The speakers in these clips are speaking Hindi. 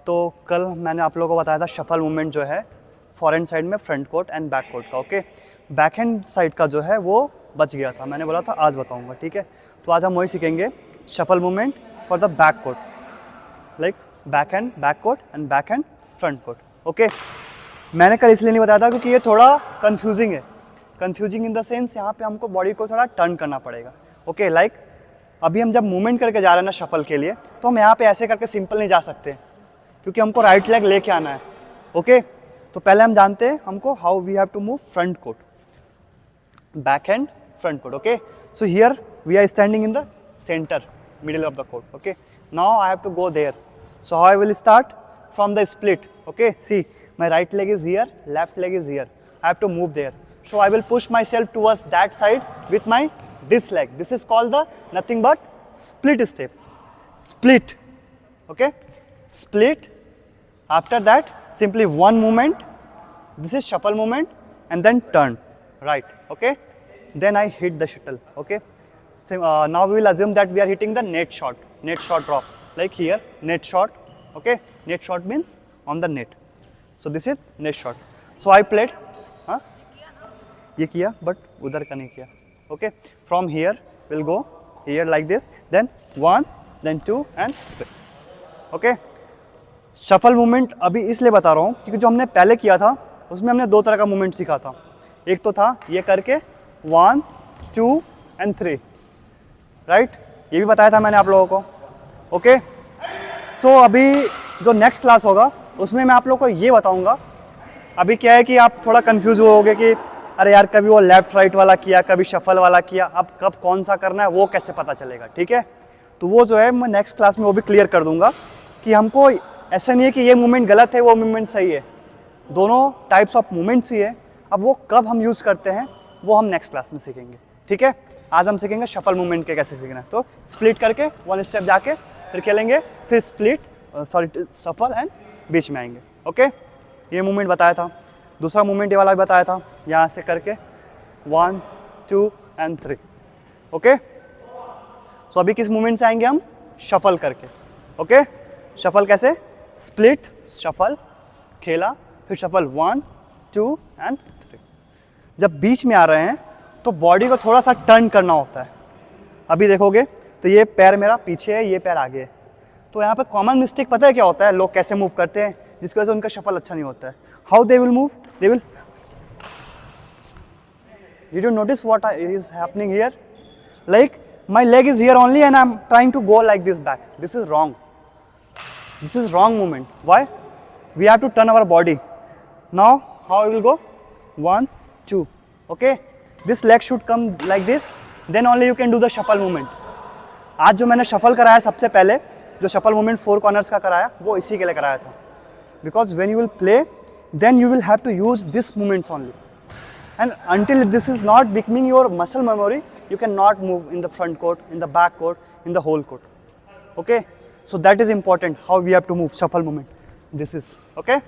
तो कल मैंने आप लोगों को बताया था शफल मूवमेंट जो है फॉरहैंड साइड में front court and back court का, ओके। बैक हैंड साइड का जो है वो बच गया था, मैंने बोला था आज बताऊंगा, ठीक है। तो आज हम वही सीखेंगे shuffle movement for the back court, like back hand back court and back hand front court, okay. मैंने कल इसलिए नहीं बताया था क्योंकि ये थोड़ा कन्फ्यूजिंग है। कन्फ्यूजिंग इन द सेंस यहाँ पे हमको बॉडी को थोड़ा टर्न करना पड़ेगा, ओके। लाइक अभी हम जब मूवमेंट करके जा रहे हैं ना शफल के लिए, तो हम यहाँ पे ऐसे करके सिंपल नहीं जा सकते क्योंकि हमको राइट लेग लेके आना है, ओके। तो पहले हम जानते हैं हमको how we have to move front court, back hand front court, okay. So here we are standing in the centre middle of the court, okay. Now I have to go there, so how I will start from the split, okay. See, my right leg is here, left leg is here, I have to move there, so I will push myself towards that side with my this leg. This is called the nothing but split step, split, okay, split. After that simply one movement, this is shuffle movement, and then turn right, okay. Then I hit the shuttle, okay. So, now we will assume that we are hitting the net shot drop, like here net shot, okay. Net shot means on the net, so this is net shot. So I played, ये किया but उधर का नहीं किया, okay. From here we'll go here like this, then 1, then 2 and 3, okay. Shuffle movement अभी इसलिए बता रहा हूँ क्योंकि जो हमने पहले किया था उसमें हमने दो तरह का मूवमेंट सीखा था। एक तो था ये करके 1, 2 and 3, राइट, ये भी बताया था मैंने आप लोगों को, ओके। सो अभी जो नेक्स्ट क्लास होगा उसमें मैं आप लोगों को ये बताऊंगा। अभी क्या है कि आप थोड़ा कंफ्यूज होगे कि अरे यार कभी वो लेफ्ट राइट वाला किया, कभी शफल वाला किया, अब कब कौन सा करना है वो कैसे पता चलेगा, ठीक है। तो वो जो है मैं नेक्स्ट क्लास में वो भी क्लियर कर दूंगा कि हमको ऐसा नहीं है कि ये मूवमेंट गलत है वो मूवमेंट सही है, दोनों टाइप्स ऑफ मूवमेंट्स ही है। अब वो कब हम यूज़ करते हैं वो हम नेक्स्ट क्लास में सीखेंगे, ठीक है। आज हम सीखेंगे शफल मूवमेंट के कैसे सीखना है। तो स्प्लिट करके 1 स्टेप जाके फिर खेलेंगे, फिर स्प्लिट शफल एंड बीच में आएंगे, ओके। ये मूवमेंट बताया था, दूसरा मूवमेंट ये वाला भी बताया था, यहाँ से करके 1, 2 and 3, ओके। सो अभी किस मूवमेंट से आएंगे हम, शफल करके, ओके। शफल कैसे, स्प्लिट शफल खेला, फिर शफल 1, 2 and 3। जब बीच में आ रहे हैं तो बॉडी को थोड़ा सा टर्न करना होता है। अभी देखोगे तो ये पैर मेरा पीछे है, ये पैर आगे है। तो यहाँ पे कॉमन मिस्टेक पता है क्या होता है, लोग कैसे मूव करते हैं जिसकी वजह से उनका शफल अच्छा नहीं होता है। How they will move, they will, did you notice what is happening here, like my leg is here only and I am trying to go like this back, this is wrong, this is wrong movement. Why, we have to turn our body. Now how will go 1, 2, okay. This leg should come like this, then only you can do the shuffle movement. आज जो मैंने शफल कराया सबसे पहले, जो शफल मूवमेंट 4 कॉर्नर्स का कराया वो इसी के लिए कराया था, because when you will play then you will have to use this movements only, and until this is not becoming your muscle memory you can not move in the front court, in the back court, in the whole court, okay. So that is important how we have to move shuffle movement, this is okay.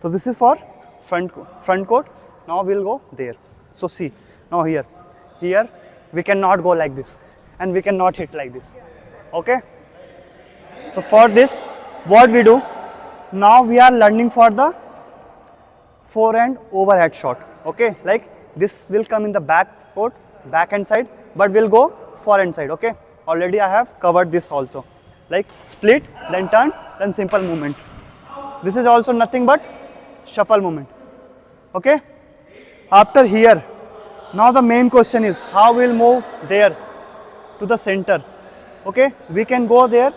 तो this is for front court. Now we will go there, so C now here we cannot go like this and we cannot hit like this, okay. So for this what we do, now we are learning for the forehand overhead shot, okay. Like this will come in the back court, back hand side, but we'll go forehand side, okay. Already I have covered this also, like split, then turn, then simple movement. This is also nothing but shuffle movement, okay. After here, now the main question is how we'll move there to the center, okay. We can go there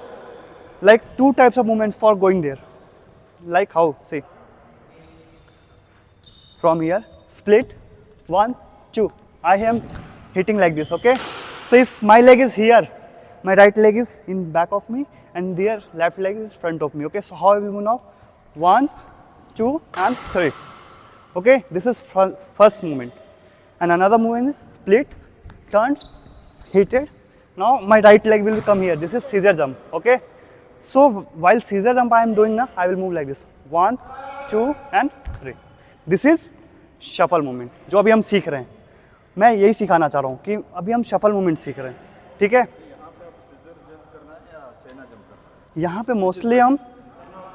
like 2 types of movements for going there, like how, see, from here split 1, 2, I am hitting like this, okay. So if my leg is here, my right leg is in back of me and their left leg is front of me, okay. So how we move now, 1, 2 and 3, okay. This is first movement. And another movement is split, turn, hit it. Now my right leg will come here. This is scissor jump, okay. So while scissor jump I am doing now, I will move like this, 1, 2 and 3. This is shuffle movement जो अभी हम सीख रहे हैं। मैं यही सिखाना चाह रहा हूँ कि अभी हम shuffle movement सीख रहे हैं, ठीक है। यहाँ पे मोस्टली हम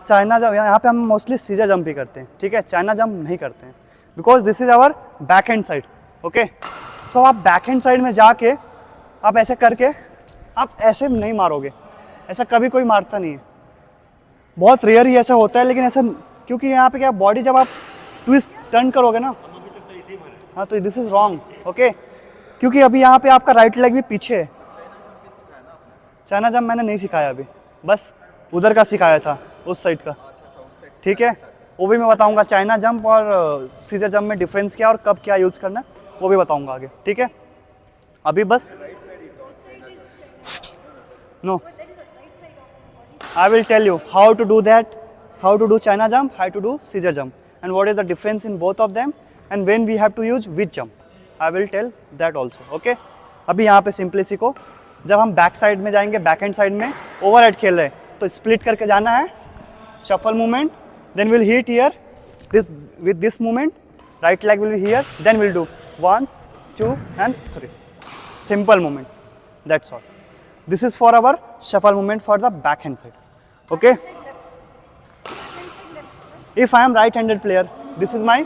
चाइना जंप, यहाँ पे हम मोस्टली सीजर जंप ही करते हैं, ठीक है, चाइना जंप नहीं करते हैं, because this is our back hand side. Okay, तो आप बैक हैंड साइड में जाके आप ऐसे करके आप ऐसे नहीं मारोगे, ऐसा कभी कोई मारता नहीं है, बहुत रेयर ही ऐसा होता है, लेकिन ऐसा क्योंकि यहाँ पे क्या बॉडी जब आप ट्विस्ट टर्न करोगे ना, हाँ, तो दिस इज रॉन्ग। ओके, क्योंकि अभी यहाँ पे आपका राइट लेग भी पीछे है। चाइना जंप मैंने नहीं सिखाया अभी, बस उधर का सिखाया था, उस साइड का, ठीक है, वो भी मैं बताऊंगा चाइना जंप और सीजर जंप में डिफरेंस क्या और कब क्या यूज़ करना है वो भी बताऊंगा आगे, ठीक है। अभी बस no, I will tell you how to do that, how to do China jump, how to do scissor jump, and what is the difference in both of them, and when we have to use which jump. I will tell that also. Okay. अभी यहाँ पे सिंपली सीखो, जब हम बैक साइड में जाएंगे, बैक हैंड साइड में ओवरहेड खेल रहे हैं तो स्प्लिट करके जाना है, shuffle movement, then will hit here with this movement, right leg will be here, then will do 1 2 and 3, simple movement, that's all. This is for our shuffle movement for the back hand side. Okay. If I am right-handed player, this is my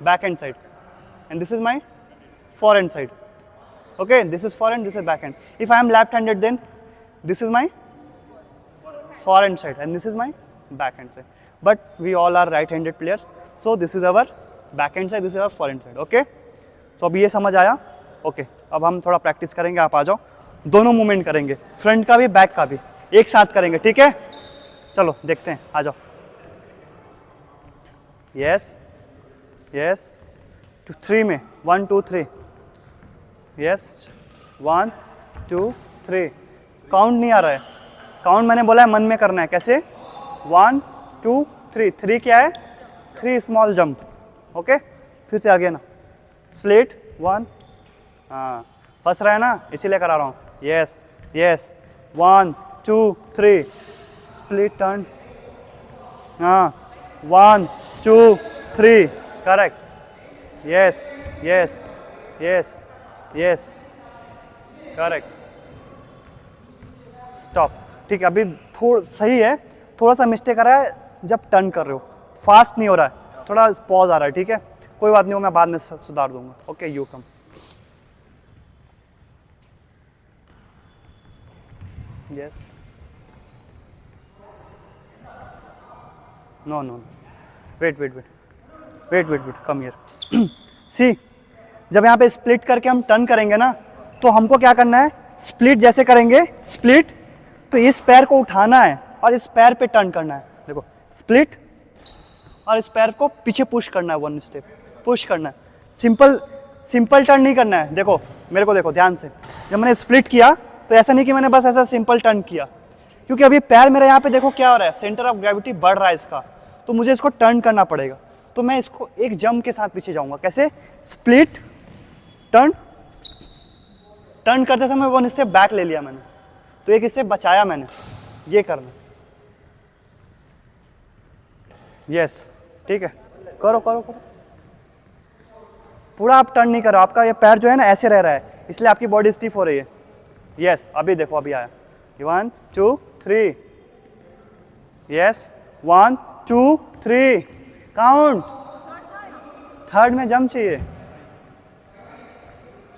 backhand side, and this is my forehand side. Okay, this is forehand, this is backhand. If I am left-handed, then this is my forehand side, and this is my backhand side. But we all are right-handed players, so this is our backhand side, this is our forehand side. Okay, तो अब ये समझ आया। Okay, अब हम थोड़ा प्रैक्टिस करेंगे, आप आ जाओ, दोनों मूवमेंट करेंगे, फ्रंट का भी बैक का भी एक साथ करेंगे, ठीक है। चलो देखते हैं, आ जाओ। यस यस, 3 में 1 2 3, यस 1 2 3, काउंट नहीं आ रहा है, काउंट मैंने बोला है मन में करना है, कैसे 1 2 3, 3 क्या है, 3 स्मॉल जंप। ओके, फिर से आगे ना, स्प्लिट 1, हाँ फंस रहा है ना, इसीलिए करा रहा हूँ। यस यस, 1 2 3, स्प्लिट टर्न, हाँ 1 2 3, correct, yes yes yes yes, correct, stop. ठीक है, अभी थोड़ा सही है, थोड़ा सा मिस्टेक आ रहा है जब टर्न कर रहे हो, फास्ट नहीं हो रहा है, थोड़ा पॉज आ रहा है, ठीक है, कोई बात नहीं, वो मैं बाद में सुधार दूंगा। Okay, you come, yes, no no, wait wait wait wait wait wait, come here. See, जब यहाँ पे स्प्लिट करके हम टर्न करेंगे ना, तो हमको क्या करना है, स्प्लिट जैसे करेंगे, स्प्लिट तो इस पैर को उठाना है और इस पैर पे टर्न करना है, देखो स्प्लिट, और इस पैर को पीछे पुश करना है, 1 स्टेप पुश करना है, सिंपल सिंपल टर्न नहीं करना है। देखो मेरे को, देखो ध्यान से, जब मैंने स्प्लिट किया तो ऐसा नहीं कि मैंने बस ऐसा सिंपल टर्न किया, क्योंकि अभी पैर मेरा यहाँ पे देखो क्या हो रहा है, सेंटर ऑफ ग्रेविटी बढ़ रहा है इसका, तो मुझे इसको टर्न करना पड़ेगा, तो मैं इसको एक जंप के साथ पीछे जाऊंगा, कैसे, स्प्लिट टर्न, टर्न करते समय 1 स्टेप बैक ले लिया मैंने, तो एक स्टेप बचाया मैंने, ये करना। यस, ठीक है, करो करो करो, पूरा आप टर्न नहीं करो, आपका ये पैर जो है ना ऐसे रह रहा है, इसलिए आपकी बॉडी स्टिफ हो रही है। यस, अभी देखो, अभी आया, 1 2 3, यस 1 2 3, काउंट, थर्ड में जंप चाहिए,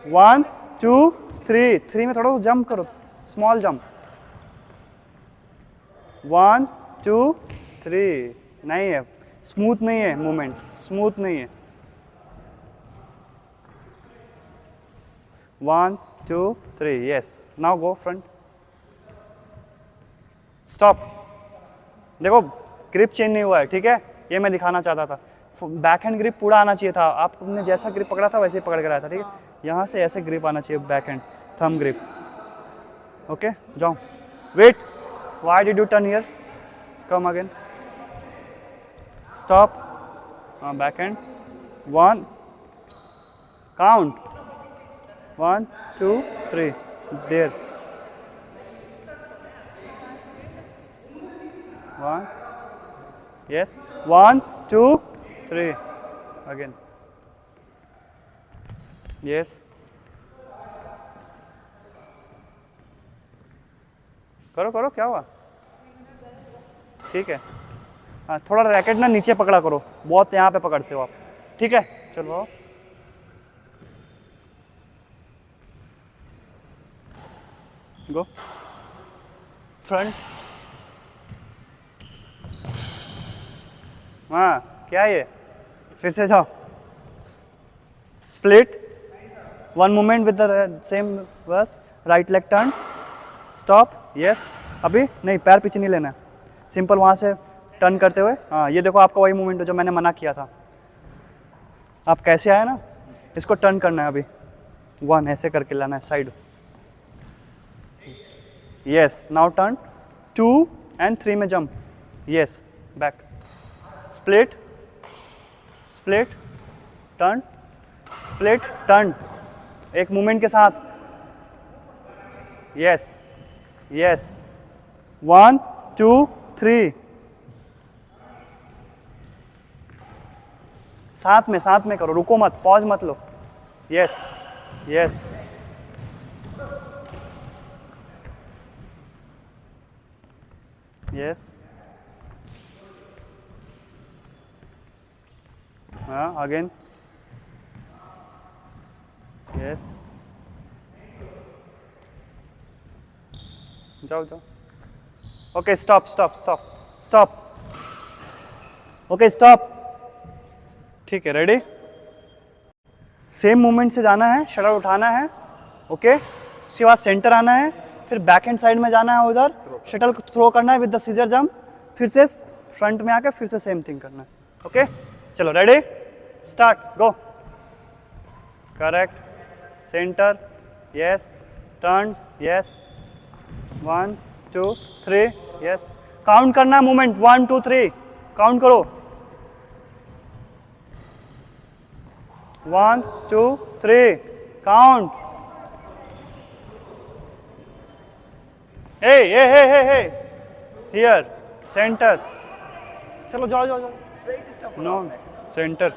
1 2 3, 3 में थोड़ा जंप करो, स्मॉल जंप, 1 2 3, नहीं है, स्मूथ नहीं है मूवमेंट, स्मूथ नहीं है, 1 2 3, yes, now go front, stop. देखो ग्रिप चेंज नहीं हुआ है, ठीक है, ये मैं दिखाना चाहता था, बैक हैंड ग्रिप पूरा आना चाहिए था, आपने जैसा ग्रिप पकड़ा था वैसे ही पकड़ के रहा था, ठीक है, यहाँ से ऐसे ग्रिप आना चाहिए, back hand thumb grip. Okay, जाओ, wait, why did you turn here, come again, stop, back hand, 1, count, 1 2 3, there, 1, yes, 1 2 3, again, yes, करो करो, क्या हुआ, ठीक है। हाँ, थोड़ा रैकेट ना नीचे पकड़ा करो, बहुत यहाँ पे पकड़ते हो आप, ठीक है। चलो गो फ्रंट। हाँ क्या ये, फिर से जाओ, split, one movement with the same बस, right leg turn, stop, yes. अभी नहीं, पैर पीछे नहीं लेना, सिंपल वहाँ से टर्न करते हुए। हाँ ये देखो आपका वही मूवमेंट है जो मैंने मना किया था। आप कैसे आए ना, इसको टर्न करना है अभी, वन ऐसे करके लाना है side, yes. Now turn 2 and 3 में jump, yes, back, split, split, turn, split, turn, एक मूवमेंट के साथ, यस यस, 1 2 3, साथ में करो, रुको मत, पॉज मत लो, यस यस, यस, हाँ अगेन, यस, जाओ जाओ, okay stop stop stop stop, okay stop, ठीक है, रेडी। सेम मूवमेंट से जाना है, शटल उठाना है, ओके, उसके बाद सेंटर आना है, फिर बैक हैंड साइड में जाना है, उधर शटल थ्रो करना है विद द सीजर जंप, फिर से फ्रंट में आके फिर से सेम थिंग करना है, ओके। चलो ready, start, go, correct, centre, yes, turn, yes, 1 2 3, yes, count करना है मूवमेंट, 1 2 3, काउंट करो, 1 2 3, काउंट, हे हे हे हे हे, हियर, सेंटर, चलो जाओ जाओ जाओ, नो सेंटर,